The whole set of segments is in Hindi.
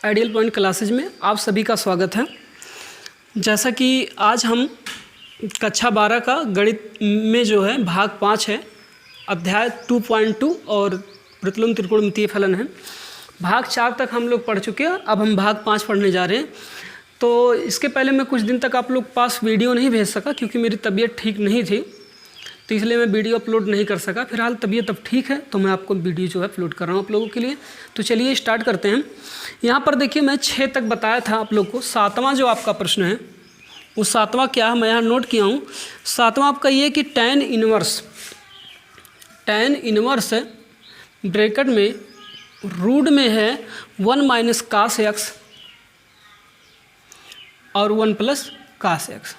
आइडियल पॉइंट क्लासेज में आप सभी का स्वागत है। जैसा कि आज हम कक्षा 12 का गणित में जो है भाग 5 है, अध्याय 2.2 और प्रतिलोम त्रिकोणमितीय फलन है। भाग 4 तक हम लोग पढ़ चुके हैं, अब हम भाग 5 पढ़ने जा रहे हैं। तो इसके पहले मैं कुछ दिन तक आप लोग पास वीडियो नहीं भेज सका क्योंकि मेरी तबीयत ठीक नहीं थी, तो इसलिए मैं वीडियो अपलोड नहीं कर सका। फिलहाल तबीयत अब ठीक है तो मैं आपको वीडियो जो है अपलोड कर रहा हूँ आप लोगों के लिए। तो चलिए स्टार्ट करते हैं। यहाँ पर देखिए मैं 6 तक बताया था आप लोग को। 7वां जो आपका प्रश्न है वो 7वां क्या है, मैं यहाँ नोट किया हूँ। 7वां आपका ये कि tan इनवर्स है ब्रैकेट में रूट में है 1 माइनस कास एक्स और 1 प्लस कास एक्स।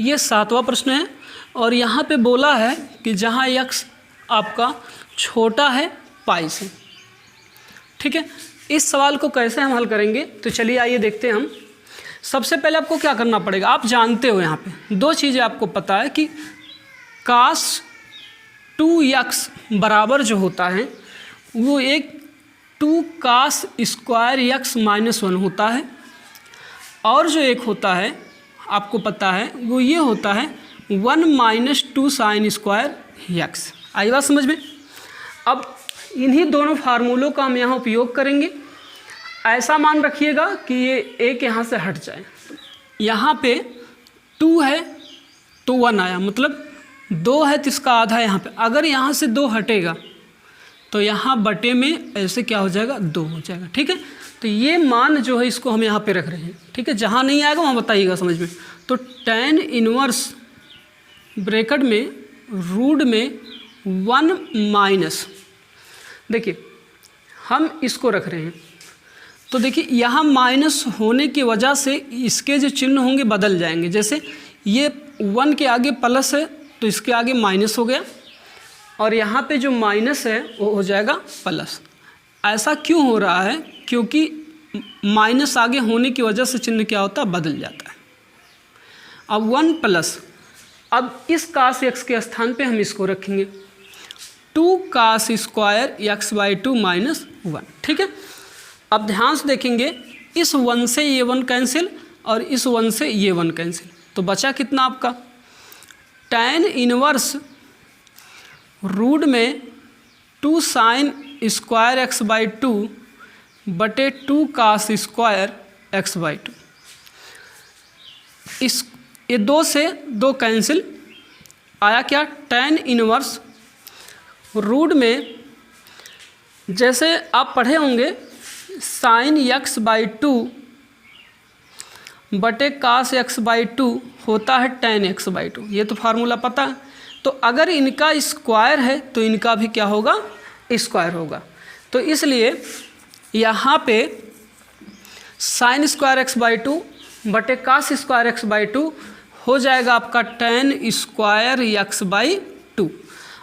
ये 7वां प्रश्न है और यहाँ पे बोला है कि जहाँ x आपका छोटा है पाई से। ठीक है, इस सवाल को कैसे हम हल करेंगे तो चलिए आइए देखते हैं हम। सबसे पहले आपको क्या करना पड़ेगा, आप जानते हो यहाँ पे दो चीज़ें आपको पता है कि कास 2x बराबर जो होता है वो एक 2 कास स्क्वायर x माइनस 1 होता है, और जो एक होता है आपको पता है वो ये होता है 1 माइनस 2 साइन स्क्वायर एक्स। आई बात समझ में। अब इन्हीं दोनों फार्मूलों का हम यहाँ उपयोग करेंगे। ऐसा मान रखिएगा कि ये एक यहाँ से हट जाए। यहाँ पे 2 है तो 1 आया, मतलब 2 है तो इसका आधा यहाँ पे। अगर यहाँ से 2 हटेगा तो यहाँ बटे में ऐसे क्या हो जाएगा, 2 हो जाएगा। ठीक है, तो ये मान जो है इसको हम यहाँ पे रख रहे हैं। ठीक है, जहाँ नहीं आएगा वहाँ बताइएगा समझ में। तो tan इनवर्स ब्रैकेट में रूट में 1 माइनस, देखिए हम इसको रख रहे हैं तो देखिए यहाँ माइनस होने की वजह से इसके जो चिन्ह होंगे बदल जाएंगे। जैसे ये 1 के आगे प्लस है तो इसके आगे माइनस हो गया, और यहाँ पे जो माइनस है वो हो जाएगा प्लस। ऐसा क्यों हो रहा है, क्योंकि माइनस आगे होने की वजह से चिन्ह क्या होता है, बदल जाता है। अब 1 प्लस, अब इस कास x के स्थान पे हम इसको रखेंगे 2 cos square x by 2 minus 1। ठीक है, अब ध्यान से देखेंगे इस 1 से ये 1 कैंसिल और इस 1 से ये 1 कैंसिल, तो बचा कितना आपका tan इनवर्स रूट में 2 साइन स्क्वायर x बाई 2 बटे 2 कास स्क्वायर x बाई 2। इस ये 2 से 2 कैंसिल, आया क्या tan इनवर्स रूट में, जैसे आप पढ़े होंगे साइन x बाई 2 बटे कास x बाई 2 होता है tan x बाई 2। ये तो फार्मूला पता है। तो अगर इनका स्क्वायर है तो इनका भी क्या होगा, स्क्वायर होगा। तो इसलिए यहाँ पे साइन स्क्वायर x बाई 2 बटे कास स्क्वायर x बाई 2 हो जाएगा आपका tan स्क्वायर x बाई 2।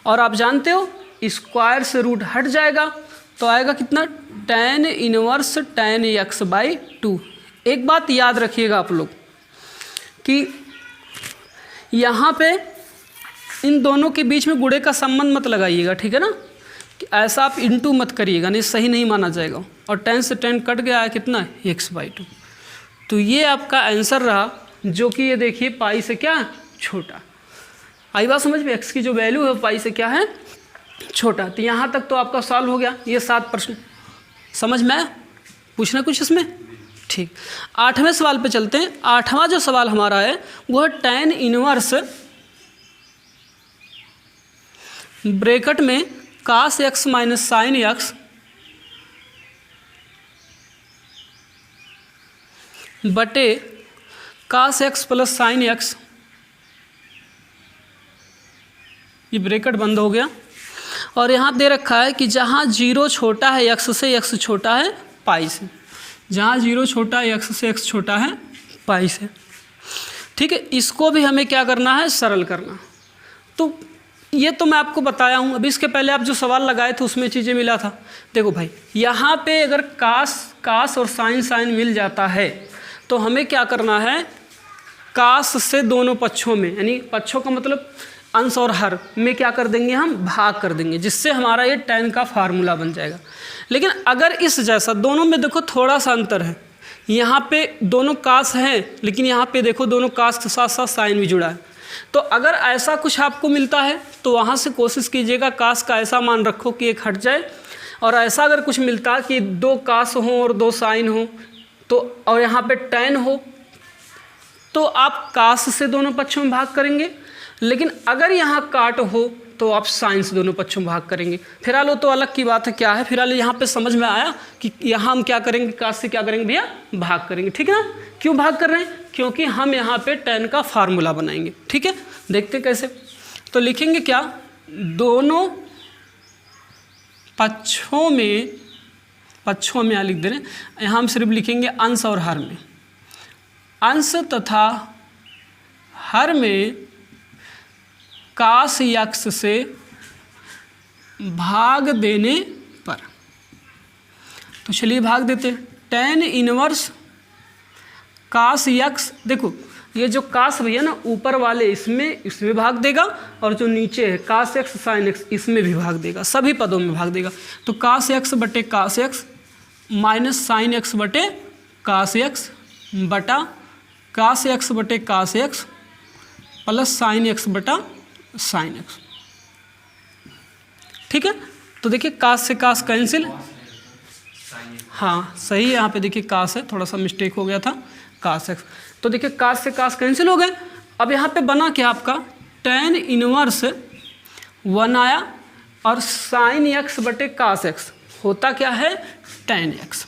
और आप जानते हो स्क्वायर से रूट हट जाएगा तो आएगा कितना, tan inverse tan x by 2। एक बात याद रखिएगा आप लोग कि यहाँ पे इन दोनों के बीच में गुणे का संबंध मत लगाइएगा, ठीक है ना, कि ऐसा आप इंटू मत करिएगा, नहीं सही नहीं माना जाएगा। और tan से tan कट गया है कितना, x बाई 2। तो ये आपका आंसर रहा, जो कि ये देखिए पाई से क्या छोटा। आई बात समझ में, x की जो वैल्यू है पाई से क्या है, छोटा। तो यहाँ तक तो आपका सॉल्व हो गया। ये 7 प्रश्न समझ में आया, पूछना कुछ इसमें। ठीक, 8वें सवाल पे चलते हैं। 8वां जो सवाल हमारा है वो है tan इनवर्स ब्रैकेट में कास x माइनस साइन x बटे कास x प्लस साइन x। ये ब्रैकेट बंद हो गया और यहाँ दे रखा है कि जहाँ 0 छोटा है x से, x छोटा है पाई से। जहाँ 0 छोटा है x से, x छोटा है पाई से। ठीक है, इसको भी हमें क्या करना है, सरल करना। तो ये तो मैं आपको बताया हूँ। अभी इसके पहले आप जो सवाल लगाए थे उसमें चीज़ें मिला था। देखो भाई, यहाँ पे अगर कास और साइन मिल जाता है तो हमें क्या करना है, कास से दोनों पक्षों में, यानी पक्षों का मतलब अंश और हर में क्या कर देंगे, हम भाग कर देंगे, जिससे हमारा ये tan का फार्मूला बन जाएगा। लेकिन अगर इस जैसा, दोनों में देखो थोड़ा सा अंतर है, यहाँ पे दोनों कास हैं, लेकिन यहाँ पे देखो दोनों कास के साथ साथ साइन भी जुड़ा है। तो अगर ऐसा कुछ आपको मिलता है तो वहाँ से कोशिश कीजिएगा कास का ऐसा मान रखो कि एक हट जाए, और ऐसा अगर कुछ मिलता कि 2 कास हों और 2 साइन हों तो, और यहाँ पे tan हो, तो आप कास से दोनों पक्षों में भाग करेंगे। लेकिन अगर यहाँ काट हो तो आप साइन से दोनों पक्षों में भाग करेंगे। फिलहाल वो तो अलग की बात है क्या है, फिलहाल यहाँ पे समझ में आया कि यहाँ हम क्या करेंगे, कास से क्या करेंगे भैया, भाग करेंगे। ठीक है ना, क्यों भाग कर रहे हैं, क्योंकि हम यहाँ पे tan का फार्मूला बनाएंगे। ठीक है, देखते कैसे। तो लिखेंगे क्या, दोनों पक्षों में यहाँ लिख दे रहे हैं, यहाँ हम सिर्फ लिखेंगे अंश और हर में, अंश तथा हर में कास यक्स से भाग देने पर। तो चलिए भाग देते हैं। tan इनवर्स कास यक्स, देखो ये जो कास भैया ना ऊपर वाले इसमें भाग देगा, और जो नीचे है कास एक्स साइन एक्स इसमें भी भाग देगा, सभी पदों में भाग देगा। तो कास एक्स बटे कास एक्स माइनस साइन एक्स बटे कास एक्स बटा कास एक्स बटे कास एक्स प्लस साइन एक्स बटा साइन एक्स। ठीक है, तो देखिए कास से कास कैंसिल, हाँ सही है, यहाँ पे देखिए कास है, थोड़ा सा मिस्टेक हो गया था, कास एक्स। तो देखिए कास से कास कैंसिल हो गए। अब यहाँ पे बना क्या आपका, tan इनवर्स 1 आया, और साइन एक्स बटे कास एक्स होता क्या है, tan एक्स।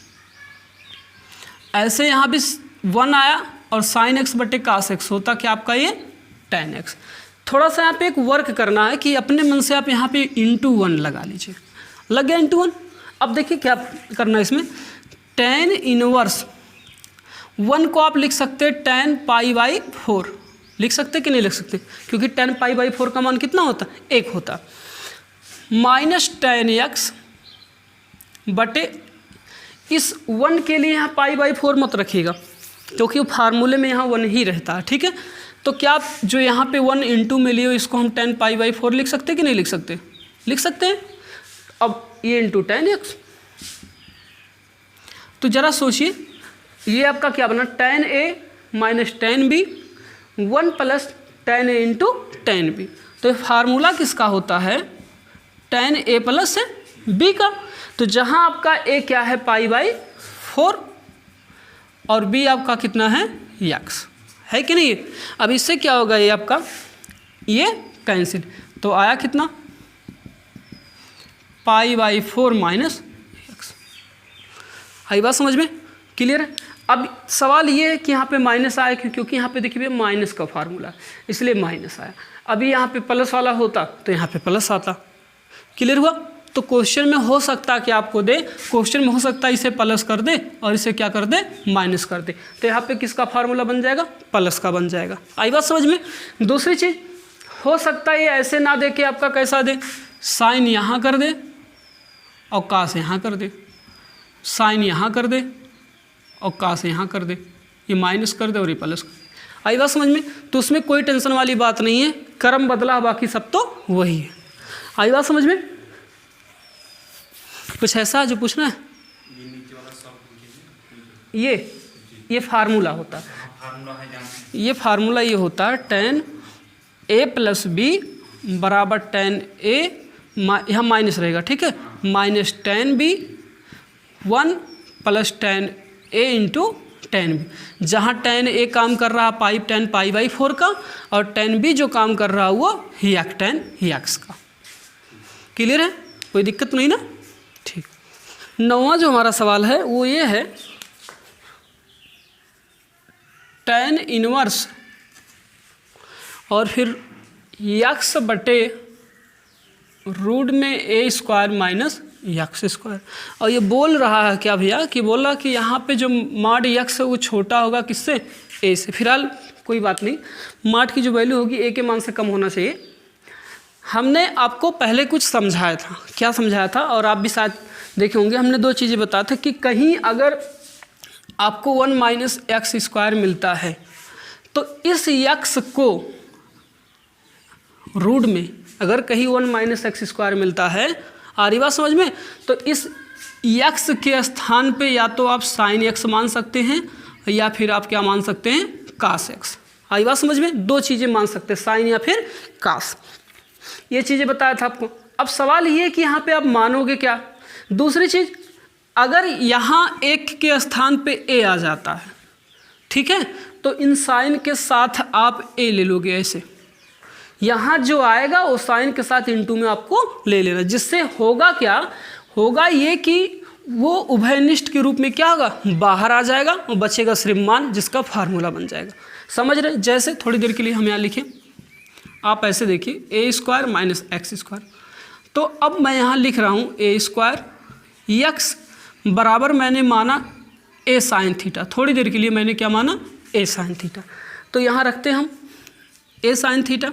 ऐसे यहाँ भी 1 आया, और साइन एक्स बटे कास एक्स होता क्या आपका ये tan एक्स। थोड़ा सा यहाँ पे एक वर्क करना है कि अपने मन से आप यहाँ पे *1 लगा लीजिए, लग गया *1। अब देखिए क्या करना है इसमें, tan इनवर्स 1 को आप लिख सकते हैं tan π/4, लिख सकते कि नहीं लिख सकते, क्योंकि tan π/4 का मान कितना होता है, 1 होता, माइनस tan x बटे, इस 1 के लिए यहाँ π/4 मत रखिएगा, क्योंकि वो फार्मूले में यहाँ 1 ही रहता है। ठीक है, तो क्या आप जो यहाँ पे 1 * में लिए इसको हम tan π/4 लिख सकते कि नहीं लिख सकते, लिख सकते हैं। अब ये * tan x, तो जरा सोचिए ये आपका क्या बना, tan a minus tan b 1 plus tan a into tan b। तो फार्मूला किसका होता है, tan a प्लस b का। तो जहाँ आपका a क्या है π/4 और b आपका कितना है x, है कि नहीं। अब इससे क्या होगा, ये आपका ये कैंसिल, तो आया कितना π/4 माइनस x। आई बात समझ में, क्लियर है। अब सवाल ये है कि यहाँ पे माइनस आया क्यों, क्योंकि यहाँ पे देखिए माइनस का फार्मूला इसलिए माइनस आया। अभी यहाँ पे प्लस वाला होता तो यहाँ पे प्लस आता। क्लियर हुआ। तो क्वेश्चन में हो सकता कि आपको दे, क्वेश्चन में हो सकता है इसे प्लस कर दे और इसे क्या कर दे, माइनस कर दे। तो यहाँ पे किसका फार्मूला बन जाएगा, प्लस का बन जाएगा। आई बात समझ में। दूसरी चीज़ हो सकता है ये ऐसे ना दे के आपका कैसा दे, साइन यहाँ कर दे और कास यहाँ कर दे, साइन यहाँ कर दे और कास यहाँ कर दे, ये माइनस कर दे और ये प्लस कर दे। आई बात समझ में। तो उसमें कोई टेंशन वाली बात नहीं है, क्रम बदला बाकी सब तो वही है। आई बात समझ में। कुछ ऐसा जो पूछना है, ये फार्मूला होता है, ये फार्मूला ये होता है tan a प्लस बी बराबर tan a, यहाँ माइनस रहेगा, ठीक है, minus tan b 1 plus tan a into tan b। जहाँ tan a काम कर रहा tan π/4 का और tan b जो काम कर रहा वो tan x का। क्लियर है, कोई दिक्कत नहीं ना। ठीक, नौवां जो हमारा सवाल है वो ये है, tan इनवर्स और फिर x बटे रूट में a square minus x square. और ये बोल रहा है क्या भैया, कि बोला कि यहाँ पे जो माड x है वो छोटा होगा किससे, a से। फिलहाल कोई बात नहीं, माड की जो वैल्यू होगी a के मान से कम होना चाहिए। हमने आपको पहले कुछ समझाया था, क्या समझाया था, और आप भी शायद देखे होंगे, हमने दो चीज़ें बताया था कि कहीं अगर आपको 1 माइनस एक्स स्क्वायर मिलता है तो इस x को रूट में अगर कहीं 1 माइनस एक्स स्क्वायर मिलता है, आ रही बात समझ में, तो इस एक्स के स्थान पे या तो आप साइन एक्स मान सकते हैं या फिर आप क्या मान सकते हैं, कास एक्स। आई बात समझ में, दो चीज़ें मान सकते हैं, साइन या फिर कास। ये चीज़ें बताया था आपको। अब सवाल ये कि यहाँ पे आप मानोगे क्या। दूसरी चीज़, अगर यहाँ एक के स्थान पे ए आ जाता है, ठीक है, तो इन साइन के साथ आप ए ले लोगे ऐसे, यहाँ जो आएगा वो साइन के साथ इनटू में आपको ले लेना, जिससे होगा क्या, होगा ये कि वो उभयनिष्ठ के रूप में क्या होगा, बाहर आ जाएगा और बचेगा सिर्फ मान, जिसका फार्मूला बन जाएगा। समझ रहे। जैसे थोड़ी देर के लिए हम यहाँ लिखें, आप ऐसे देखिए ए स्क्वायर माइनस एक्स स्क्वायर, तो अब मैं यहाँ लिख रहा हूँ ए स्क्वायर एक्स बराबर मैंने माना ए साइन थीटा। थोड़ी देर के लिए मैंने क्या माना, ए साइन थीटा। तो यहाँ रखते हैं हम ए साइन थीटा।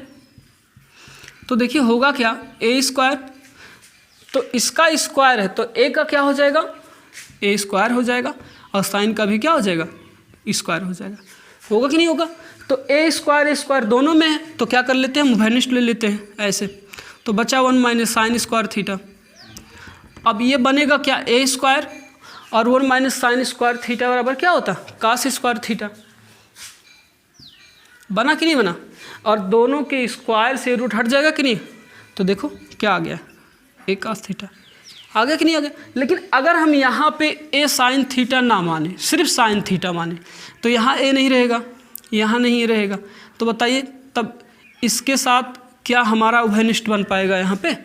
तो देखिए होगा क्या, ए स्क्वायर, तो इसका स्क्वायर है तो ए का क्या हो जाएगा, ए स्क्वायर हो जाएगा, और साइन का भी क्या हो जाएगा, स्क्वायर हो जाएगा। होगा कि नहीं होगा। तो ए स्क्वायर दोनों में है, तो क्या कर लेते हैं, हम उभयनिष्ठ ले लेते हैं ऐसे। तो बचा 1 माइनस साइन स्क्वायर थीटा। अब ये बनेगा क्या, ए स्क्वायर और 1 माइनस साइन स्क्वायर थीटा बराबर क्या होता, कास स्क्वायर थीटा। बना कि नहीं बना। और दोनों के स्क्वायर से रूट हट जाएगा कि नहीं। तो देखो क्या आ गया, ए कास थीटा आ गया कि नहीं आ गया। लेकिन अगर हम यहाँ पे ए साइन थीटा ना माने, सिर्फ साइन थीटा माने, तो यहाँ ए नहीं रहेगा, यहाँ नहीं रहेगा। तो बताइए तब इसके साथ क्या हमारा उभयनिष्ठ बन पाएगा, यहाँ पे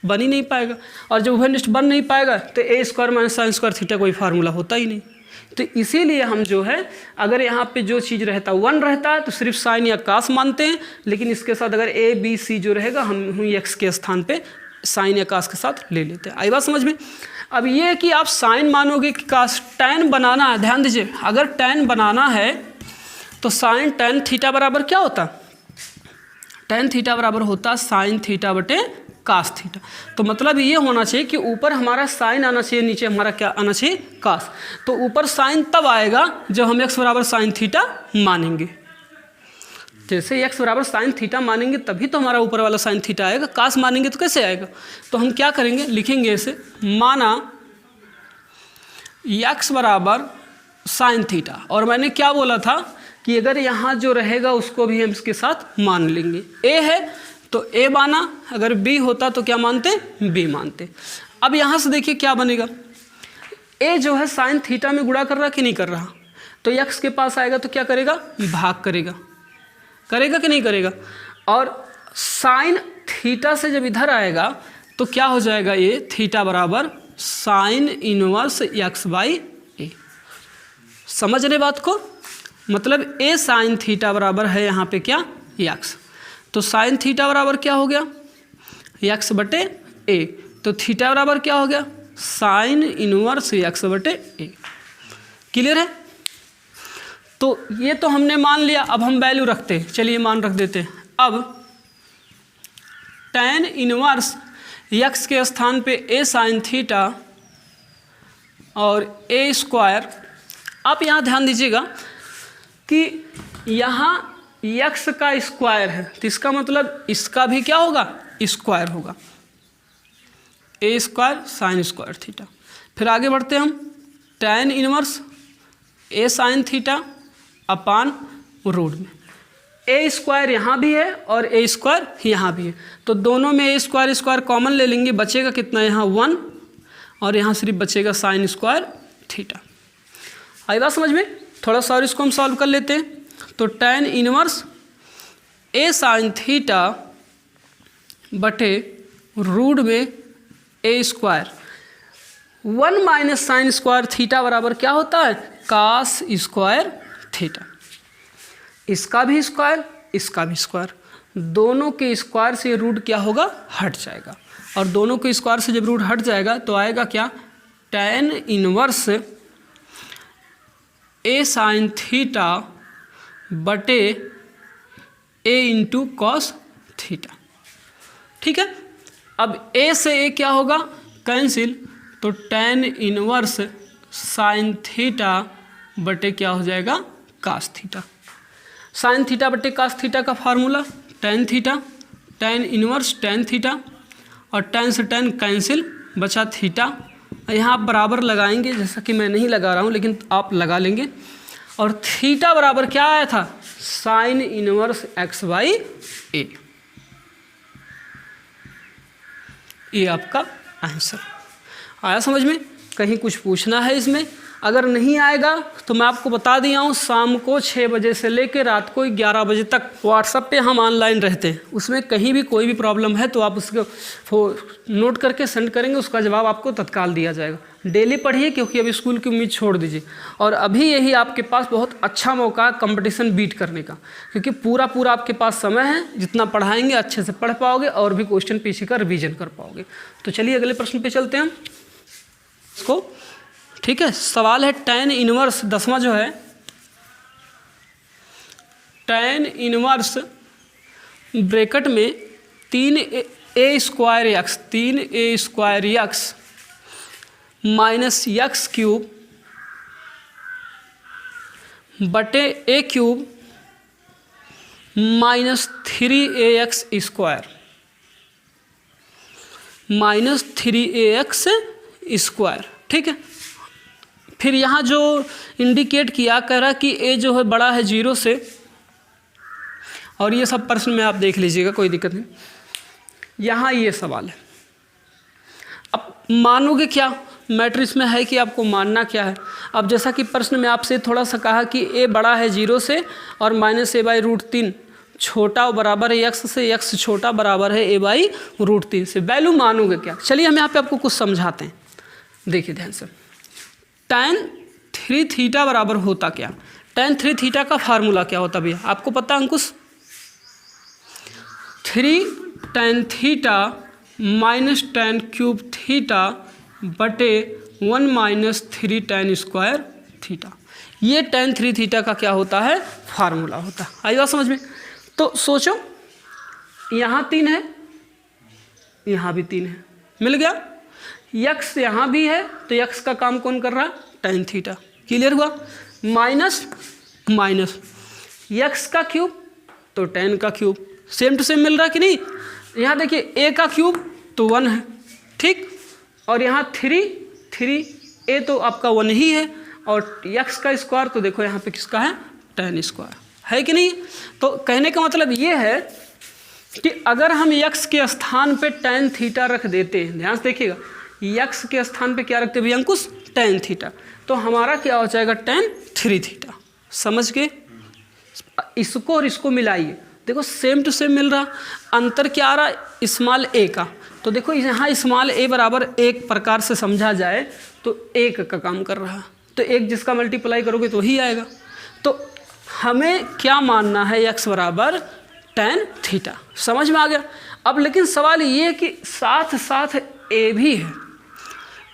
बन ही नहीं पाएगा। और जब उभयनिष्ठ बन नहीं पाएगा तो a square minus sine square theta कोई फार्मूला होता ही नहीं। तो इसीलिए हम जो है, अगर यहाँ पे जो चीज़ रहता 1 रहता है तो सिर्फ साइन या कास मानते हैं, लेकिन इसके साथ अगर ए बी सी जो रहेगा हम एक्स के स्थान पे साइन या कास के साथ ले लेते हैं। आई बात समझ में। अब ये है कि आप साइन मानोगे कि कास, टैन बनाना है, ध्यान दीजिए, अगर टैन बनाना है तो साइन टैन थीटा बराबर क्या होता, टैन थीटा बराबर होता साइन थीटा बटे कास थीटा। तो मतलब ये होना चाहिए कि ऊपर हमारा साइन आना चाहिए, नीचे हमारा क्या आना चाहिए, कास। तो ऊपर साइन तब आएगा जब हम एक्स बराबर साइन थीटा मानेंगे। जैसे एक्स बराबर साइन थीटा मानेंगे तभी तो हमारा ऊपर वाला साइन थीटा आएगा, कास मानेंगे तो कैसे आएगा। तो हम क्या करेंगे, लिखेंगे ऐसे, माना एक्स बराबर साइन थीटा, और मैंने क्या बोला था कि अगर यहाँ जो रहेगा उसको भी हम इसके साथ मान लेंगे। ए है तो ए माना, अगर बी होता तो क्या मानते, बी मानते। अब यहाँ से देखिए क्या बनेगा, ए जो है साइन थीटा में गुणा कर रहा कि नहीं कर रहा, तो एक्स के पास आएगा तो क्या करेगा, भाग करेगा, करेगा कि नहीं करेगा। और साइन थीटा से जब इधर आएगा तो क्या हो जाएगा, ये थीटा बराबर साइन इनवर्स एक्स बाई ए। समझ रहे बात को। मतलब ए साइन थीटा बराबर है यहाँ पे क्या, एक्स। तो साइन थीटा बराबर क्या हो गया, एक्स बटे ए। तो थीटा बराबर क्या हो गया, साइन इनवर्स एक्स बटे ए। क्लियर है। तो ये तो हमने मान लिया, अब हम वैल्यू रखते हैं, चलिए मान रख देते हैं। अब टैन इनवर्स एक्स के स्थान पे ए साइन थीटा और ए स्क्वायर। आप यहाँ ध्यान दीजिएगा कि यहाँ एक्स का स्क्वायर है, तो इसका मतलब इसका भी क्या होगा, स्क्वायर होगा, ए स्क्वायर साइन स्क्वायर थीटा। फिर आगे बढ़ते हम, tan inverse a sine theta upon root में ए स्क्वायर यहाँ भी है और ए स्क्वायर यहाँ भी है, तो दोनों में ए स्क्वायर स्क्वायर कॉमन ले लेंगे, बचेगा कितना, यहाँ 1 और यहाँ सिर्फ बचेगा साइन स्क्वायर थीटा। आई बात समझ में। थोड़ा सा और इसको हम सॉल्व कर लेते हैं। तो tan inverse a sine theta बटे रूट में a square, 1 minus sine square theta बराबर क्या होता है, कास स्क्वायर थीटा। इसका भी स्क्वायर, इसका भी स्क्वायर, दोनों के स्क्वायर से रूट क्या होगा, हट जाएगा। और दोनों के स्क्वायर से जब रूट हट जाएगा तो आएगा क्या, tan inverse a sine theta बटे ए इंटू कॉस थीटा। ठीक है। अब ए से ए क्या होगा, कैंसिल, तो टैन इनवर्स साइन थीटा बटे क्या हो जाएगा, कास थीटा। साइन थीटा बटे कास थीटा का formula tan theta tan inverse tan theta, और tan से tan कैंसिल, बचा थीटा। यहाँ आप बराबर लगाएंगे, जैसा कि मैं नहीं लगा रहा हूँ लेकिन आप लगा लेंगे। और थीटा बराबर क्या आया था, साइन इनवर्स x बाई ए। ये आपका आंसर आया समझ में। कहीं कुछ पूछना है इसमें, अगर नहीं आएगा तो मैं आपको बता दिया हूँ, शाम को 6 बजे से लेकर रात को 11 बजे तक व्हाट्सएप पे हम ऑनलाइन रहते हैं। उसमें कहीं भी कोई भी प्रॉब्लम है तो आप उसको नोट करके सेंड करेंगे, उसका जवाब आपको तत्काल दिया जाएगा। डेली पढ़िए, क्योंकि अभी स्कूल की उम्मीद छोड़ दीजिए। और अभी यही आपके पास बहुत अच्छा मौका है कंपटीशन बीट करने का, क्योंकि पूरा आपके पास समय है। जितना पढ़ाएंगे अच्छे से पढ़ पाओगे और भी क्वेश्चन पीछे का रिवीजन कर पाओगे। तो चलिए अगले प्रश्न पे चलते हैं हम इसको। ठीक है, सवाल है tan इनवर्स 10वां जो है, tan इनवर्स ब्रैकेट में 3a square x minus x cube बटे a cube minus 3ax square minus 3ax square. ठीक है, फिर यहाँ जो इंडिकेट किया, कह रहा कि a जो है बड़ा है 0 से, और ये सब प्रश्न में आप देख लीजिएगा, कोई दिक्कत नहीं। यहाँ ये सवाल है, अब मानोगे क्या, मैट्रिक्स में है कि आपको मानना क्या है। अब जैसा कि प्रश्न में आपसे थोड़ा सा कहा कि a बड़ा है 0 से और माइनस a/√3 छोटा और बराबर है x से, x छोटा बराबर है a/√3 से, वैल्यू मानोगे क्या। चलिए हम यहाँ पे आपको कुछ समझाते हैं, देखिए ध्यान से। tan 3 थीटा बराबर होता क्या, tan 3 थीटा का फार्मूला क्या होता भैया, आपको पता अंकुश। 3 tan theta minus tan cube theta बटे 1 माइनस 3 tan स्क्वायर थीटा, ये tan 3 थीटा का क्या होता है, फार्मूला होता है। आई बात समझ में। तो सोचो, यहाँ 3 है, यहाँ भी 3 है, मिल गया। यक्स यहाँ भी है तो यक्स का काम कौन कर रहा है, tan थीटा। क्लियर हुआ। माइनस माइनस यक्स का क्यूब तो tan का क्यूब, सेम टू सेम मिल रहा है कि नहीं। यहाँ देखिए a का क्यूब तो 1 है, ठीक, और यहाँ 3 a तो आपका 1 ही है, और यक्स का स्क्वायर तो देखो यहाँ पे किसका है, tan स्क्वायर है कि नहीं। तो कहने का मतलब ये है कि अगर हम यक्स के स्थान पे tan थीटा रख देते हैं, ध्यान से देखिएगा, यक्स के स्थान पे क्या रखते हैं भैया अंकुश, tan थीटा, तो हमारा क्या हो जाएगा, tan 3 थीटा। समझ गए। इसको और इसको मिलाइए, देखो सेम टू सेम मिल रहा, अंतर क्या आ रहा, स्मॉल a का। तो देखो यहाँ स्मॉल a बराबर एक प्रकार से समझा जाए तो 1 का काम कर रहा है, तो 1 जिसका मल्टीप्लाई करोगे तो ही आएगा। तो हमें क्या मानना है, x बराबर tan थीटा। समझ में आ गया। अब लेकिन सवाल ये कि साथ साथ a भी है,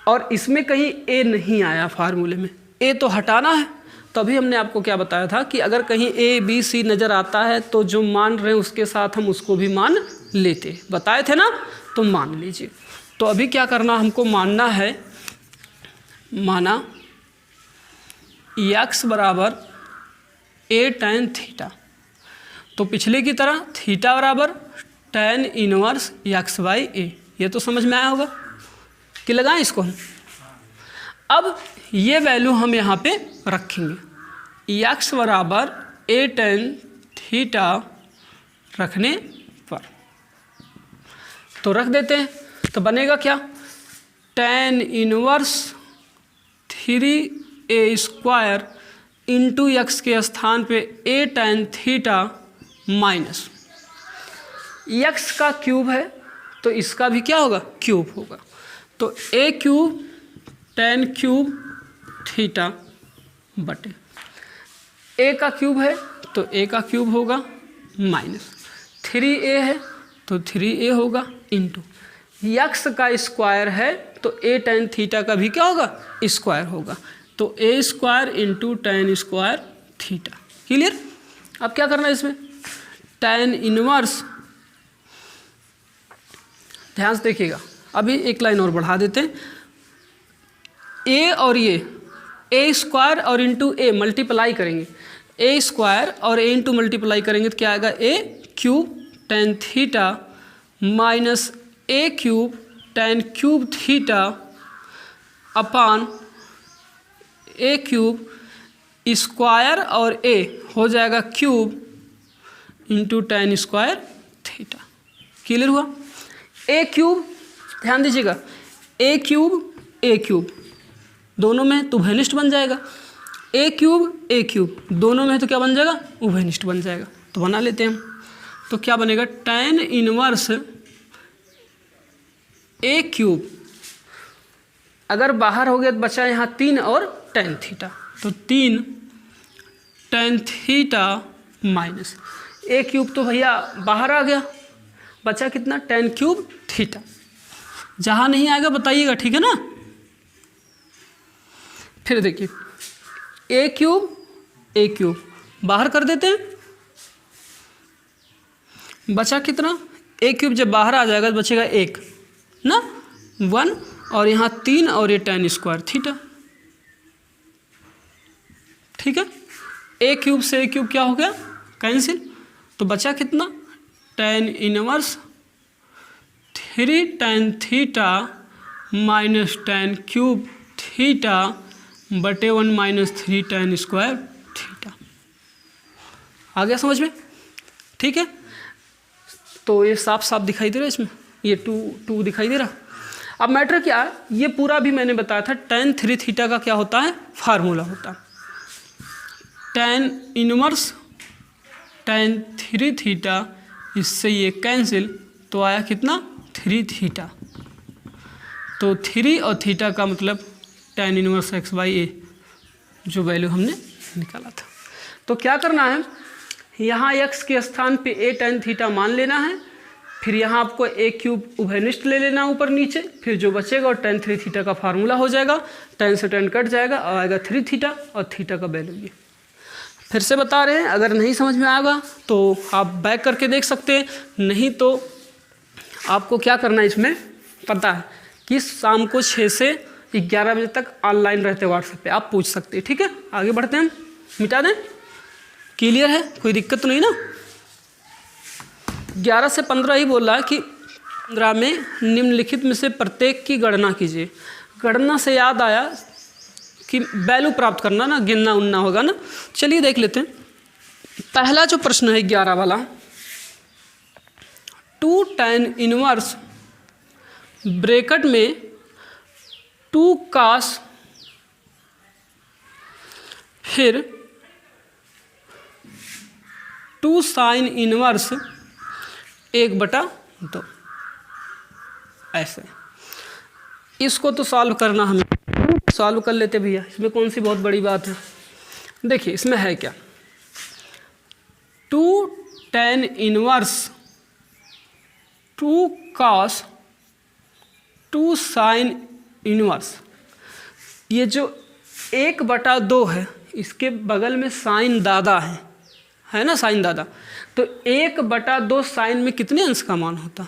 और इसमें कहीं a नहीं आया फार्मूले में, a तो हटाना है। तभी हमने आपको क्या बताया था कि अगर कहीं a b c नज़र आता है तो जो मान रहे हैं उसके साथ हम उसको भी मान लेते, बताए थे ना, तो मान लीजिए। तो अभी क्या करना, हमको मानना है, माना x बराबर a tan थीटा, तो पिछले की तरह थीटा बराबर tan inverse x by a। ये तो समझ में आया होगा कि लगाएं इसको हम। अब ये वैल्यू हम यहाँ पे रखेंगे, x बराबर a tan थीटा रखने पर, तो रख देते हैं। तो बनेगा क्या, tan inverse 3a square into x के स्थान पे a tan theta minus x का क्यूब है तो इसका भी क्या होगा, क्यूब होगा। तो a cube tan cube theta बटे a का क्यूब है तो a का क्यूब होगा माइनस 3a है तो 3a होगा इंटू x का स्क्वायर है तो a tan थीटा का भी क्या होगा, स्क्वायर होगा। तो a square into tan square theta. Clear. अब क्या करना है इसमें, tan इनवर्स, ध्यान से देखिएगा, अभी एक लाइन और बढ़ा देते हैं। a और ये a स्क्वायर और इंटू a मल्टीप्लाई करेंगे, a स्क्वायर और a इंटू मल्टीप्लाई करेंगे तो क्या आएगा, a cube tan theta minus A cube tan cube theta upon A cube square और ए हो जाएगा cube into tan square theta. Clear हुआ? ए क्यूब, ध्यान दीजिएगा, ए क्यूब दोनों में तो उभयनिष्ठ बन जाएगा, ए क्यूब दोनों में तो क्या बन जाएगा? उभयनिष्ठ बन जाएगा। तो बना लेते हैं हम। तो क्या बनेगा? tan इनवर्स ए क्यूब, अगर बाहर हो गया तो बचा यहाँ 3 और tan थीटा, तो 3 tan थीटा माइनस ए क्यूब तो भैया बाहर आ गया, बचा कितना? tan cube theta. जहाँ नहीं आएगा बताइएगा, ठीक है ना? फिर देखिए ए क्यूब बाहर कर देते हैं, बचा कितना? ए क्यूब जब बाहर आ जाएगा तो बचेगा 1 ना, 1 और यहाँ 3 और ये tan स्क्वायर थीटा। ठीक है, ए क्यूब से ए क्यूब क्या हो गया? कैंसिल। तो बचा कितना? tan inverse 3 tan theta minus tan cube theta बटे 1 माइनस 3 tan स्क्वायर थीटा। आ गया समझ में? ठीक है, तो ये साफ साफ दिखाई दे रहा है इसमें, ये 2 दिखाई दे रहा। अब मैटर क्या है, ये पूरा भी मैंने बताया था tan 3 थीटा का क्या होता है? फार्मूला होता है tan इनवर्स tan 3 थीटा, इससे ये कैंसिल, तो आया कितना? 3 थीटा। तो 3 और थीटा का मतलब tan इनवर्स x बाई ए, जो वैल्यू हमने निकाला था। तो क्या करना है, यहाँ x के स्थान पे a tan थीटा मान लेना है, फिर यहाँ आपको a क्यूब उभयनिष्ठ ले लेना ऊपर नीचे, फिर जो बचेगा और tan 3 थीटा का फार्मूला हो जाएगा, tan से tan कट जाएगा और आएगा 3 थीटा और थीटा का वैल्यू ये। फिर से बता रहे हैं, अगर नहीं समझ में आएगा तो आप बैक करके देख सकते हैं, नहीं तो आपको क्या करना है इसमें पता है कि शाम को 6 से 11 बजे तक ऑनलाइन रहते व्हाट्सएप पे, आप पूछ सकते हैं। ठीक है, आगे बढ़ते हैं, मिटा दें। क्लियर है? कोई दिक्कत तो नहीं ना? 11 से 15 ही बोल रहा है कि 15 में निम्नलिखित में से प्रत्येक की गणना कीजिए। गणना से याद आया कि वैल्यू प्राप्त करना ना, गिनना उनना होगा ना। चलिए देख लेते हैं। पहला जो प्रश्न है 11 वाला, 2 tan इनवर्स ब्रैकेट में 2 cos फिर 2 sin इनवर्स 1/2, ऐसे। इसको तो सॉल्व करना, हमें सॉल्व कर लेते भैया, इसमें कौन सी बहुत बड़ी बात है। देखिए इसमें है क्या, 2 tan inverse 2 cos 2 sin inverse, ये जो 1/2 है, इसके बगल में साइन दादा है ना, साइन दादा। तो 1/2 साइन में कितने अंश का मान होता?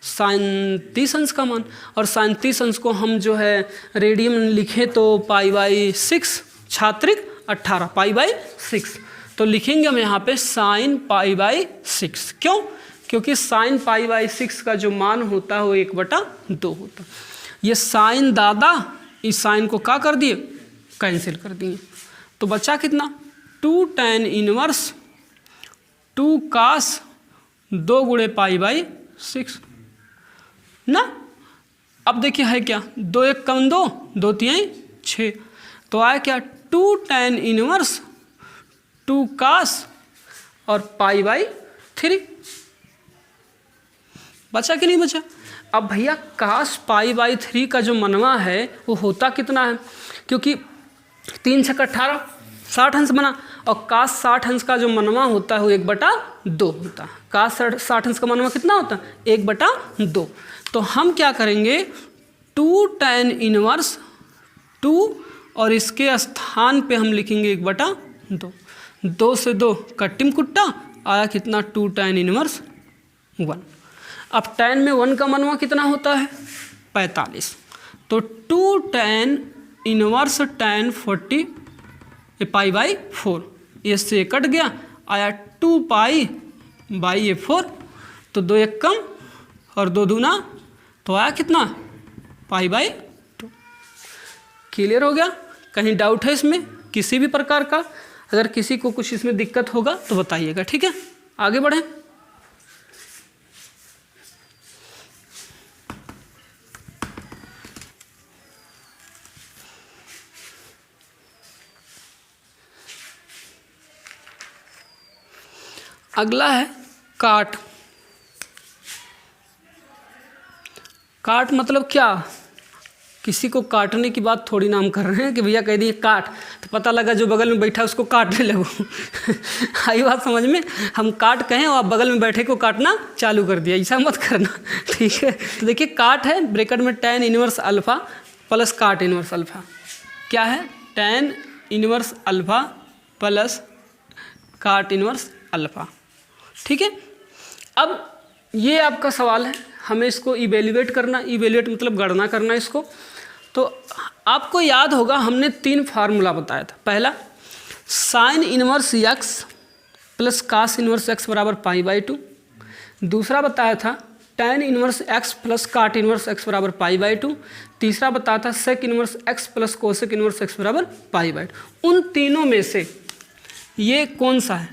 साइन 30 अंश का मान। और साइन 30 अंश को हम जो है रेडियन लिखें तो π/6, छात्रिक 18 π/6। तो लिखेंगे हम यहाँ पे साइन π/6। क्यों? क्योंकि साइन π/6 का जो मान होता है वो 1/2 होता। ये साइन दादा इस साइन को क्या कर दिए? कैंसिल कर दिए। तो बचा कितना? 2 tan इनवर्स 2 cos 2 गुणे π/6 ना। अब देखिए है क्या, 2 1 कम 2, 2 3 6, तो आया क्या? 2 tan इनवर्स 2 cos और π/3। बचा कि नहीं बचा? अब भैया cos π/3 का जो मनवा है वो होता कितना है? क्योंकि 3 × 18 60 अंश बना, और cos 60 अंश का जो मनवा होता है वो 1/2 होता है। cos 60 अंश का मनवा कितना होता है? 1/2। तो हम क्या करेंगे, 2 tan इनवर्स 2 और इसके स्थान पे हम लिखेंगे 1/2। 2 से 2 कट्टिम कुट्टा, आया कितना? 2 tan इनवर्स 1। अब tan में 1 का मनवा कितना होता है? 45। तो 2 tan इनवर्स tan 40 π/4, इससे कट गया, आया 2 π/4। तो 2 1 कम और 2 दूना तो आया कितना, π/2। क्लियर हो गया? कहीं डाउट है इसमें किसी भी प्रकार का? अगर किसी को कुछ इसमें दिक्कत होगा तो बताइएगा, ठीक है? आगे बढ़ें। अगला है काट। काट मतलब क्या? किसी को काटने की बात थोड़ी ना हम कर रहे हैं कि भैया कह दिए काट तो पता लगा जो बगल में बैठा उसको काटने लगो। आई बात समझ में? हम काट कहें और आप बगल में बैठे को काटना चालू कर दिया, ऐसा मत करना, ठीक है? तो देखिए काट है ब्रैकेट में tan inverse alpha plus cot inverse alpha. क्या है? tan inverse alpha plus cot inverse alpha, ठीक है? अब ये आपका सवाल है, हमें इसको इवेल्युएट करना, इवेल्युएट मतलब गणना करना इसको। तो आपको याद होगा हमने 3 फार्मूला बताया था। पहला sine inverse x plus cos inverse x बराबर π/2। दूसरा बताया था tan inverse x plus cot inverse x बराबर π/2। तीसरा बताया था sec inverse x plus cosec inverse x बराबर π/2। उन तीनों में से ये कौन सा है?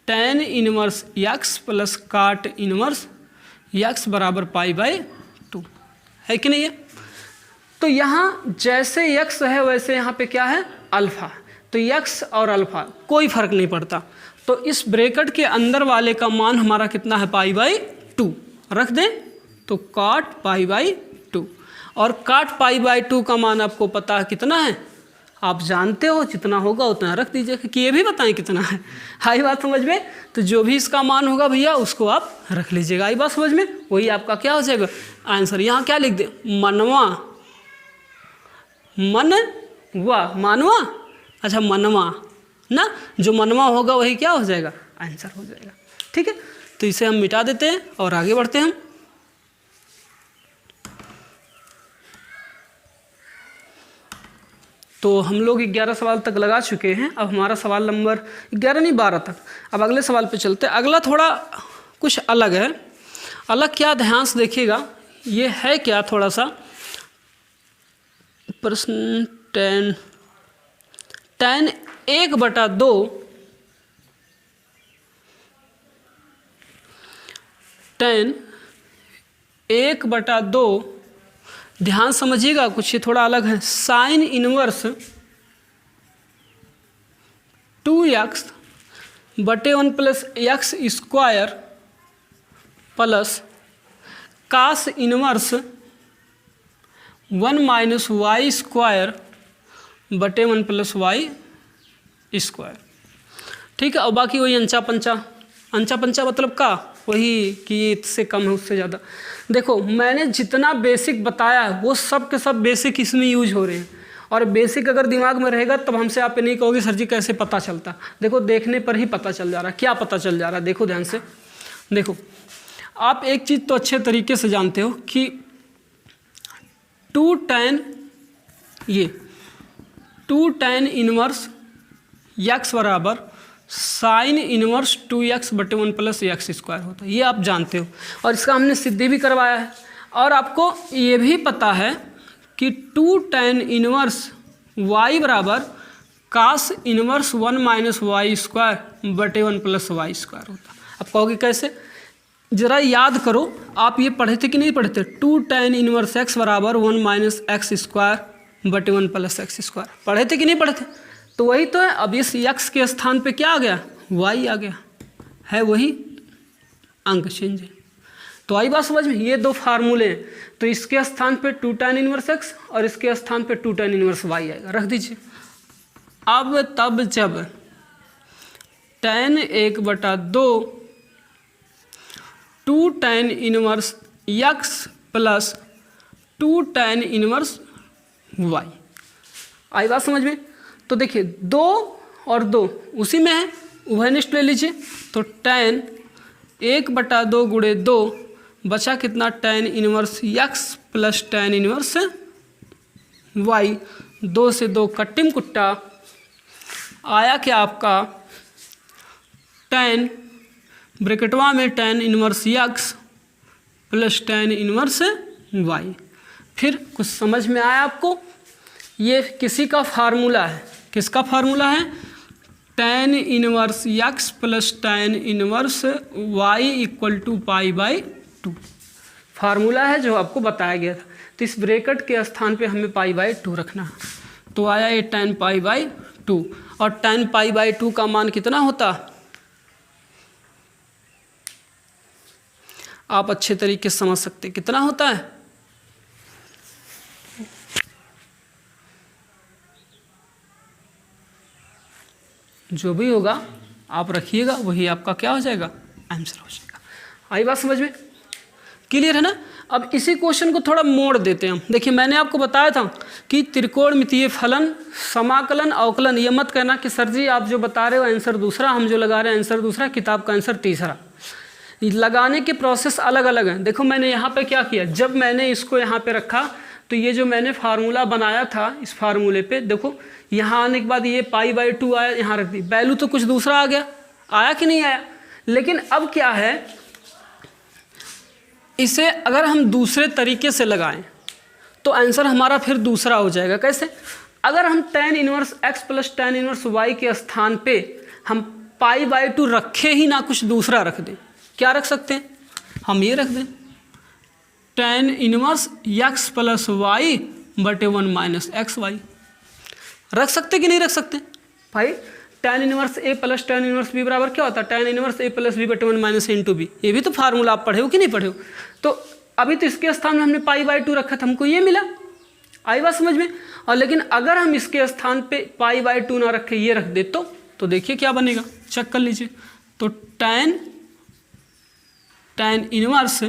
tan inverse x plus cot inverse x बराबर π/2 है कि नहीं है? तो यहाँ जैसे x है वैसे यहाँ पे क्या है? अल्फ़ा। तो x और अल्फ़ा कोई फर्क नहीं पड़ता। तो इस ब्रैकेट के अंदर वाले का मान हमारा कितना है? π/2 रख दें तो काट π/2। और काट π/2 का मान आपको पता है कितना है? आप जानते हो, जितना होगा उतना रख दीजिए कि ये भी बताएं कितना है। आई बात समझ में? तो जो भी इसका मान होगा भैया उसको आप रख लीजिएगा। आई बात समझ में? वही आपका क्या हो जाएगा आंसर। यहाँ क्या लिख दे? मनवा, मनवा, मानवा, अच्छा मनवा ना, जो मनवा होगा वही क्या हो जाएगा? आंसर हो जाएगा, ठीक है? तो इसे हम मिटा देते हैं और आगे बढ़ते हैं हम। तो हम लोग 11 सवाल तक लगा चुके हैं। अब हमारा सवाल नंबर 11 नहीं 12 तक। अब अगले सवाल पे चलते हैं। अगला थोड़ा कुछ अलग है। अलग क्या? ध्यान से देखिएगा, ये है क्या? थोड़ा सा प्रश्न tan 1/2 tan 1/2 ध्यान समझिएगा, कुछ ये थोड़ा अलग है। साइन इनवर्स 2x बटे 1 plus x square plus cos inverse 1 minus y square बटे 1 प्लस वाई स्क्वायर, ठीक है? और बाकी वही अंचा पंचा। अंचा पंचा मतलब का वही कि इससे कम है उससे ज़्यादा। देखो मैंने जितना बेसिक बताया है वो सब के सब बेसिक इसमें यूज हो रहे हैं। और बेसिक अगर दिमाग में रहेगा तब हमसे आप नहीं कहोगे सर जी कैसे पता चलता। देखो देखने पर ही पता चल जा रहा है। क्या पता चल जा रहा है? देखो ध्यान से देखो। आप एक चीज़ तो अच्छे तरीके से जानते हो कि 2 tan इनवर्स x बराबर साइन इनवर्स 2x बटे 1 प्लस एक्स स्क्वायर होता है। ये आप जानते हो और इसका हमने सिद्धि भी करवाया है। और आपको ये भी पता है कि 2 tan इनवर्स y बराबर कास इनवर्स 1 माइनस वाई स्क्वायर बटे 1 प्लस वाई स्क्वायर होता है। अब कहोगे कैसे? ज़रा याद करो, आप ये पढ़े थे कि नहीं पढ़े थे? 2 tan इनवर्स x बराबर 1 माइनस एक्स स्क्वायर बटे 1 प्लस एक्स स्क्वायर पढ़े थे कि नहीं पढ़े थे? तो वही तो है। अब इस x के स्थान पे क्या आ गया? y आ गया है, वही अंक चेंज है। तो आई बात समझ में? ये 2 फार्मूले हैं। तो इसके स्थान पे 2 tan इनवर्स x और इसके स्थान पे 2 tan इनवर्स y आएगा, रख दीजिए। अब तब जब tan 1/2 2 tan inverse x plus 2 tan inverse y, आई बात समझ में? तो देखिए 2 और 2 उसी में है, उभयनिष्ठ ले लीजिए। तो tan 1/2 गुणे 2 बचा कितना? tan inverse x plus tan inverse y। 2 से 2 कट्टिम कुट्टा आया क्या आपका? tan ब्रैकेटवा में tan inverse x plus tan inverse y। फिर कुछ समझ में आया आपको? ये किसी का फार्मूला है, किसका फार्मूला है? tan inverse x plus tan inverse y equal to π/2 formula है जो आपको बताया गया था। तो इस ब्रैकेट के स्थान पे हमें π/2 रखना है, तो आया ये tan π/2। और tan π/2 का मान कितना होता? आप अच्छे तरीके से समझ सकते कितना होता है? जो भी होगा आप रखिएगा, वही आपका क्या हो जाएगा? आंसर हो जाएगा। आई बात समझ में? क्लियर है ना? अब इसी क्वेश्चन को थोड़ा मोड़ देते हैं हम। देखिए मैंने आपको बताया था कि त्रिकोणमितीय फलन, समाकलन, अवकलन, ये मत कहना कि सर जी आप जो बता रहे हो आंसर दूसरा, हम जो लगा रहे हैं आंसर दूसरा, किताब का आंसर तीसरा। लगाने के प्रोसेस अलग अलग हैं। देखो मैंने यहाँ पे क्या किया, जब मैंने इसको यहाँ पे रखा तो ये जो मैंने फार्मूला बनाया था, इस फार्मूले पे देखो यहाँ आने के बाद ये π/2 आया, यहाँ रख दी, वैल्यू तो कुछ दूसरा आ गया, आया कि नहीं आया? लेकिन अब क्या है, इसे अगर हम दूसरे तरीके से लगाएं तो आंसर हमारा फिर दूसरा हो जाएगा। कैसे? अगर हम tan inverse x plus tan inverse y के स्थान पे हम π/2 रखे ही ना, कुछ दूसरा रख दें, क्या रख सकते हैं? हम ये रख दें tan inverse x plus y बटे 1 माइनस xy। रख सकते कि नहीं रख सकते भाई? tan inverse a plus tan inverse b बराबर क्या होता है? tan inverse a plus b बटे 1 माइनस इंटू बी। ये भी तो फार्मूला आप पढ़े हो कि नहीं पढ़े हो? तो अभी तो इसके स्थान में हमने π/2 रखा था, हमको ये मिला। आई बात समझ में? और लेकिन अगर हम इसके स्थान पे π/2 ना रखे, ये रख दे तो देखिए क्या बनेगा, चेक कर लीजिए। तो tan inverse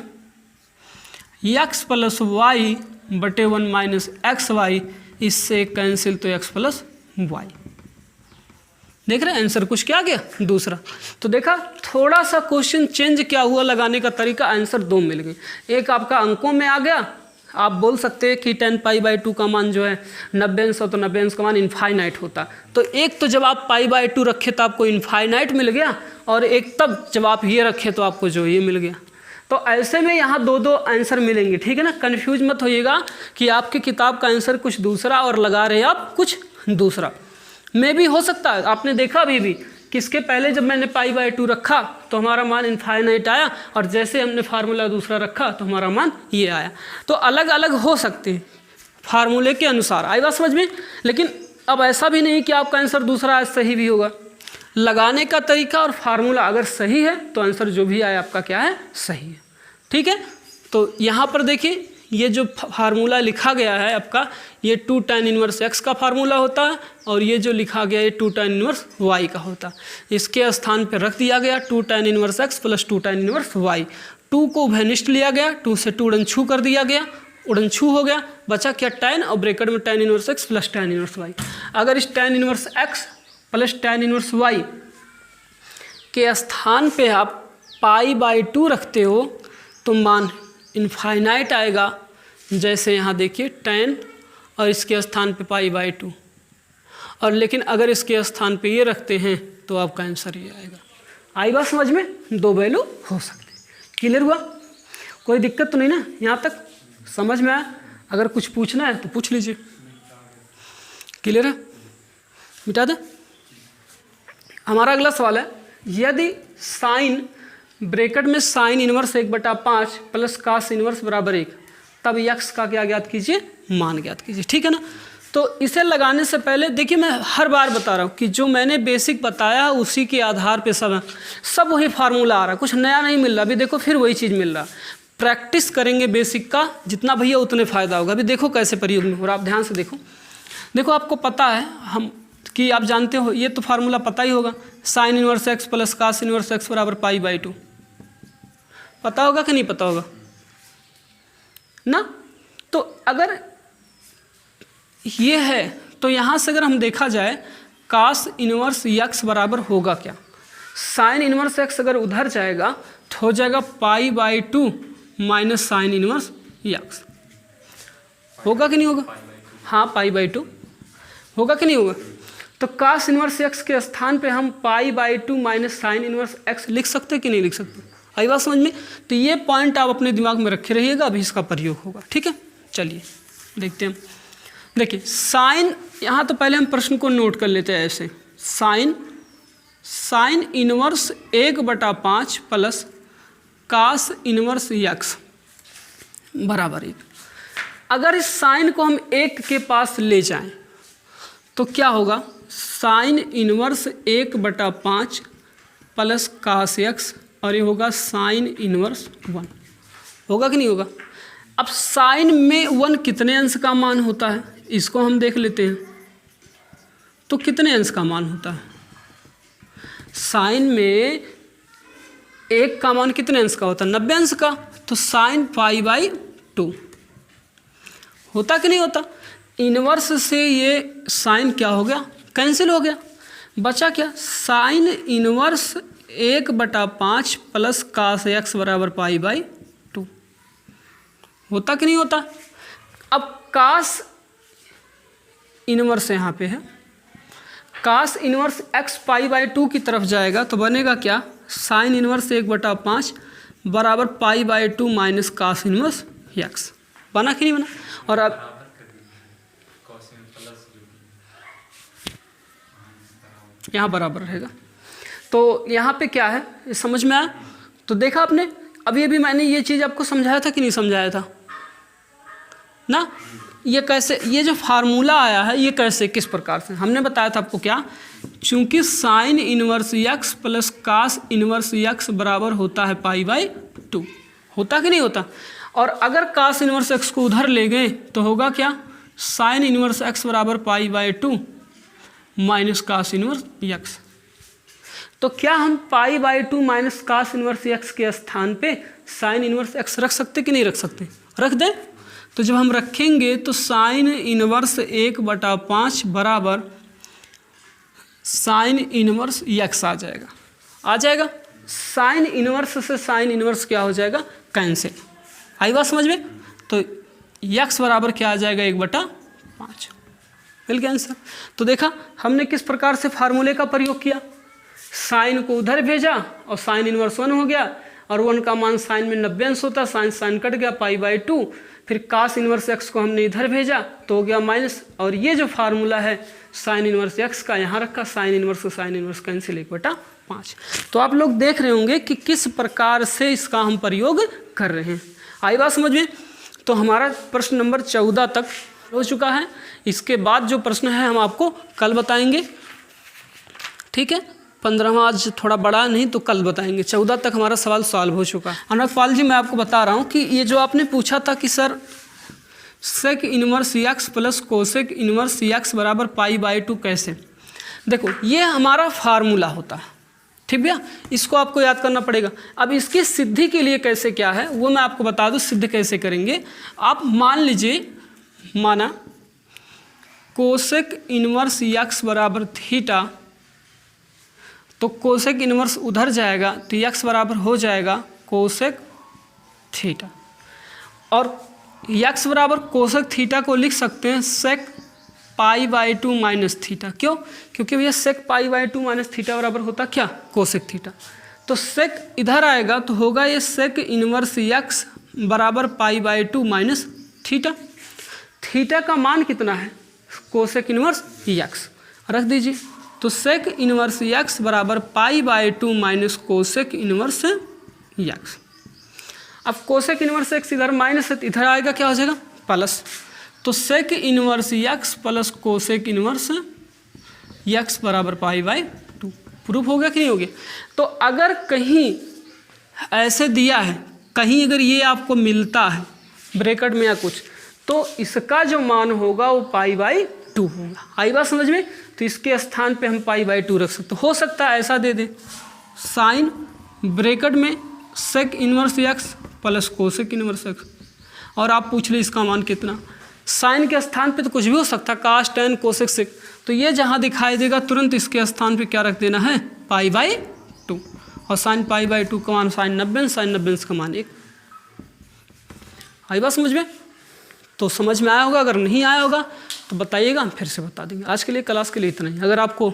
x plus y बटे 1 माइनस xy, इससे कैंसिल तो x प्लस y। देख रहे हैं आंसर कुछ क्या गया? दूसरा। तो देखा थोड़ा सा क्वेश्चन चेंज क्या हुआ लगाने का तरीका, आंसर दो मिल गए। एक आपका अंकों में आ गया, आप बोल सकते हैं कि tan π/2 का मान जो है 90 अंश हो तो 90 अंश का मान इनफाइनाइट होता। तो एक तो जब आप π/2 रखे तो आपको इनफाइनाइट मिल गया, और एक तब जब आप ये रखे तो आपको जो ये मिल गया। तो ऐसे में यहाँ दो दो आंसर मिलेंगे, ठीक है ना? कन्फ्यूज मत होइएगा कि आपकी किताब का आंसर कुछ दूसरा और लगा रहे आप कुछ दूसरा। में भी हो सकता है, आपने देखा अभी भी किसके पहले जब मैंने π/2 रखा तो हमारा मान इनफाइनाइट आया, और जैसे हमने फार्मूला दूसरा रखा तो हमारा मान ये आया। तो अलग अलग हो सकते हैं फार्मूले के अनुसार। आई बात समझ में? लेकिन अब ऐसा भी नहीं कि आपका आंसर दूसरा सही भी होगा। लगाने का तरीका और फार्मूला अगर सही है तो आंसर जो भी आए आपका क्या है? सही है। ठीक है? तो यहाँ पर देखिए ये जो फार्मूला लिखा गया है आपका, ये 2 tan इनवर्स x का फार्मूला होता है, और ये जो लिखा गया है 2 tan इनवर्स y का होता है। इसके स्थान पे रख दिया गया 2 tan inverse x plus 2 tan inverse y। 2 को उभयनिष्ठ लिया गया, 2 से 2 उड़नछू कर दिया गया, उड़नछू हो गया, बचा क्या? tan, और ब्रैकेट में tan inverse x plus tan inverse y। अगर इस tan inverse x plus tan inverse y के स्थान पे आप π/2 रखते हो तो मान इनफाइनाइट आएगा। जैसे यहाँ देखिए tan, और इसके स्थान पे π/2, और लेकिन अगर इसके स्थान पे ये रखते हैं तो आपका आंसर ये आएगा। आई बात समझ में? दो वैल्यू हो सकते हैं। क्लियर हुआ? कोई दिक्कत तो नहीं ना? यहाँ तक समझ में आया? अगर कुछ पूछना है तो पूछ लीजिए। क्लियर है? मिटा दे। हमारा अगला सवाल है, यदि साइन ब्रैकेट में sine inverse 1/5 plus cos inverse बराबर 1, तब यक्स का क्या ज्ञात कीजिए? मान ज्ञात कीजिए। ठीक है ना? तो इसे लगाने से पहले देखिए, मैं हर बार बता रहा हूँ कि जो मैंने बेसिक बताया उसी के आधार पे सब वही फार्मूला आ रहा है, कुछ नया नहीं मिल रहा। अभी देखो फिर वही चीज़ मिल रहा। प्रैक्टिस करेंगे बेसिक का जितना भैया उतने फ़ायदा होगा। अभी देखो कैसे प्रयोग में हो रहा, आप ध्यान से देखो आपको पता है हम कि आप जानते हो, ये तो फार्मूला पता ही होगा, sine inverse x plus cos inverse x बराबर π/2। पता होगा कि नहीं पता होगा ना? तो अगर ये है तो यहाँ से अगर हम देखा जाए कास इनवर्स यक्स बराबर होगा क्या? साइन इनवर्स एक्स अगर उधर जाएगा तो हो जाएगा π/2 माइनस साइन इनवर्स यक्स। होगा कि नहीं होगा? हाँ, π/2 होगा कि नहीं होगा? तो कास इनवर्स एक्स के स्थान पे हम π/2 माइनस साइन इनवर्स एक्स लिख सकते कि नहीं लिख सकते? आई बात समझ में? तो ये पॉइंट आप अपने दिमाग में रखे रहिएगा, अभी इसका प्रयोग होगा। ठीक है, चलिए देखते हैं। देखिए साइन, यहाँ तो पहले हम प्रश्न को नोट कर लेते हैं ऐसे, sine inverse 1/5 plus cos inverse x बराबर 1। अगर इस साइन को हम 1 के पास ले जाएं तो क्या होगा? Sine inverse 1/5 plus cos x, और ये होगा साइन इनवर्स 1। होगा कि नहीं होगा? अब साइन में 1 कितने अंश का मान होता है, इसको हम देख लेते हैं। तो कितने अंश का मान होता है? साइन में 1 का मान कितने अंश का होता है? 90 अंश का। तो साइन π/2 होता कि नहीं होता? इनवर्स से ये साइन क्या हो गया? कैंसिल हो गया। बचा क्या? Sine inverse 1/5 plus cos x बराबर π/2 होता कि नहीं होता? अब कास इनवर्स यहाँ पे है, कास इनवर्स x π/2 की तरफ जाएगा तो बनेगा क्या? साइन इनवर्स 1/5 बराबर π/2 माइनस कास इनवर्स x। बना कि नहीं बना? और अब यहाँ बराबर रहेगा। तो यहाँ पे क्या है, ये समझ में आया? तो देखा आपने, अभी अभी मैंने ये चीज़ आपको समझाया था कि नहीं समझाया था ना? ये कैसे, ये जो फार्मूला आया है ये कैसे, किस प्रकार से हमने बताया था आपको क्या? चूंकि sine inverse x plus cos inverse x बराबर होता है π/2। होता कि नहीं होता? और अगर कास इनवर्स x को उधर ले गए तो होगा क्या? साइन इनवर्स x बराबर π/2 माइनस कास इनवर्स x। तो क्या हम π/2 माइनस कास इनवर्स x के स्थान पे साइन इनवर्स x रख सकते कि नहीं रख सकते? रख दें। तो जब हम रखेंगे तो साइन इनवर्स 1/5 बराबर साइन इनवर्स x आ जाएगा। आ जाएगा। साइन इनवर्स से साइन इनवर्स क्या हो जाएगा? कैंसिल। आई बात समझ में? तो x बराबर क्या आ जाएगा? 1/5। मिल गया आंसर। तो देखा हमने किस प्रकार से फार्मूले का प्रयोग किया। साइन को उधर भेजा और साइन इनवर्स 1 हो गया, और 1 का मान साइन में 90 अंश होता, साइन कट गया π/2। फिर कास इनवर्स x को हमने इधर भेजा तो हो गया माइनस, और ये जो फार्मूला है साइन इनवर्स x का यहाँ रखा, साइन इनवर्स कैंसिल 1/5। तो आप लोग देख रहे होंगे कि किस प्रकार से इसका हम प्रयोग कर रहे हैं। आई बात समझ में? तो हमारा प्रश्न नंबर 14 तक हो चुका है। इसके बाद जो प्रश्न है हम आपको कल बताएंगे। ठीक है, 15वां आज थोड़ा बड़ा नहीं तो कल बताएंगे। 14 तक हमारा सवाल सॉल्व हो चुका है। अनुराग पाल जी, मैं आपको बता रहा हूँ कि ये जो आपने पूछा था कि sir sec inverse x plus cosec inverse x बराबर π/2 कैसे, देखो ये हमारा फार्मूला होता है। ठीक भैया, इसको आपको याद करना पड़ेगा। अब इसकी सिद्धि के लिए कैसे क्या है वो मैं आपको बता दूँ। सिद्ध कैसे करेंगे आप, मान लीजिए, माना कोसेक इनवर्स x बराबर थीटा, तो कोसेक इनवर्स उधर जाएगा तो x बराबर हो जाएगा कोसेक थीटा, और x बराबर कोसेक थीटा को लिख सकते हैं सेक π/2 माइनस थीटा। क्यों? क्योंकि भैया सेक π/2 माइनस थीटा बराबर होता क्या? Cosec theta. तो सेक इधर आएगा तो होगा ये सेक इनवर्स x बराबर π/2 माइनस थीटा। थीटा का मान कितना है? कोसेक इनवर्स x रख दीजिए। तो सेक इनवर्स x बराबर π/2 माइनस कोसेक इनवर्स x। अब कोसेक इनवर्स x इधर माइनस है, इधर आएगा क्या हो जाएगा? प्लस। तो sec inverse x plus cosec inverse x बराबर π/2। प्रूफ हो गया कि नहीं हो गया? तो अगर कहीं ऐसे दिया है, कहीं अगर ये आपको मिलता है ब्रैकेट में या कुछ, तो इसका जो मान होगा वो π/2 होगा। आई बात समझ में? तो इसके स्थान पे हम π/2 रख सकते। हो सकता है ऐसा दे दें, साइन ब्रैकेट में sec inverse x plus cosec inverse x, और आप पूछ ले इसका मान कितना। साइन के स्थान पे तो कुछ भी हो सकता है, कास टेन कोसेक सेक, तो ये जहाँ दिखाई देगा तुरंत इसके स्थान पे क्या रख देना है? π/2। और साइन π/2 का मान साइन 90, साइन 90 का मान 1। आई बात समझ में? तो समझ में आया होगा। अगर नहीं आया होगा तो बताइएगा, हम फिर से बता देंगे। आज के लिए क्लास के लिए इतना ही। अगर आपको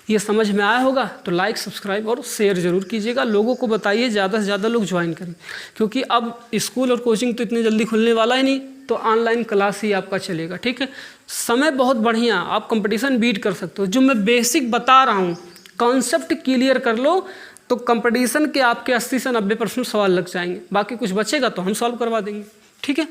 ये समझ में आया होगा तो लाइक, सब्सक्राइब और शेयर ज़रूर कीजिएगा। लोगों को बताइए, ज़्यादा से ज़्यादा लोग ज्वाइन करें, क्योंकि अब स्कूल और कोचिंग तो इतनी जल्दी खुलने वाला ही नहीं, तो ऑनलाइन क्लास ही आपका चलेगा। ठीक है, समय बहुत बढ़िया, आप कंपटीशन बीट कर सकते हो। जो मैं बेसिक बता रहा हूँ, कॉन्सेप्ट क्लियर कर लो तो कंपटीशन के आपके 80 से 90% सवाल लग जाएंगे, बाकी कुछ बचेगा तो हम सॉल्व करवा देंगे। ठीक है।